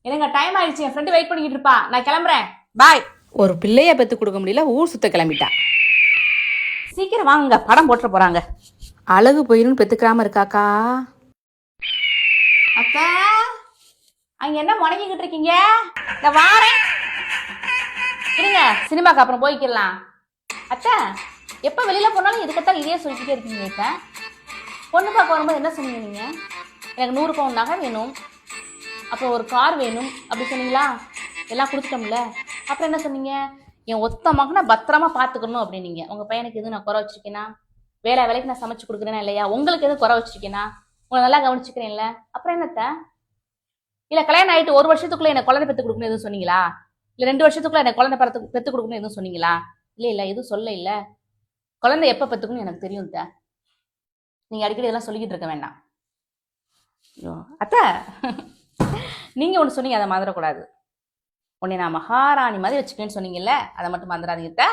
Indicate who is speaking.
Speaker 1: எனக்கு டைம் ஆயிடுச்சு, என் friend wait பண்ணிக்கிட்டு இருப்பா, நான் கிளம்புறேன், பாய்.
Speaker 2: ஒரு பிள்ளைய பெத்து கொடுக்க முடியல, ஊர் சுத்த கிளம்பிட்டா.
Speaker 1: சீக்கிரம் வாங்க, படம் போட்டுற போறாங்க.
Speaker 2: அழகு போயிரும் பெத்துக்காம இருக்காக்கா.
Speaker 1: அக்கா, அங்க என்ன முடங்கிக்கிட்டு இருக்கீங்க? இந்த வாரேன் இருங்க, சினிமாக்கு அப்புறம் போய்க்கலாம். அத்தா, எப்போ வெளியில போனாலும் இதுக்கத்தான் இதே சொல்லிக்கிட்டே இருக்கீங்க. இப்போ பொண்ணு பார்க்க வரும்போது என்ன சொன்னீங்க நீங்க? எனக்கு 100 பவுன் நகை வேணும், அப்புறம் ஒரு கார் வேணும் அப்படி சொன்னீங்களா? எல்லாம் கொடுத்துட்டோம்ல. அப்புறம் என்ன சொன்னீங்க? என் ஒத்த மகனை பத்திரமா பார்த்துக்கணும் அப்படின்னீங்க. உங்க பையனுக்கு எதுவும் நான் குறை வச்சிருக்கேனா? வேலைக்கு நான் சமைச்சு கொடுக்குறேன்னா இல்லையா? உங்களுக்கு எதுவும் குறை வச்சிருக்கேனா? உங்களை நல்லா கவனிச்சுக்கிறேன்ல. அப்புறம் என்னத்த? இல்லை கல்யாணம் ஆகிட்டு 1 வருஷத்துக்குள்ள எனக்கு குழந்தை பெற்று கொடுக்கணும் எதுவும் சொன்னீங்களா? இல்லை 2 வருஷத்துக்குள்ள எனக்கு குழந்தை பெற்று கொடுக்கணும் எதுவும் சொன்னீங்களா? இல்லை எதுவும் சொல்ல இல்லை. குழந்தை எப்போ பெற்றுக்கணும்னு எனக்கு தெரியும். நீங்க அடிக்கடி இதெல்லாம் சொல்லிக்கிட்டு இருக்க வேண்டாம். ஐயோ அத்தை, நீங்க ஒன்று சொன்னீங்க, அதை மறந்துடக்கூடாது. உன்னை நான் மகாராணி மாதிரி வச்சுக்கேன்னு சொன்னீங்கல்ல, அதை மட்டும் மறந்துடாதீங்க.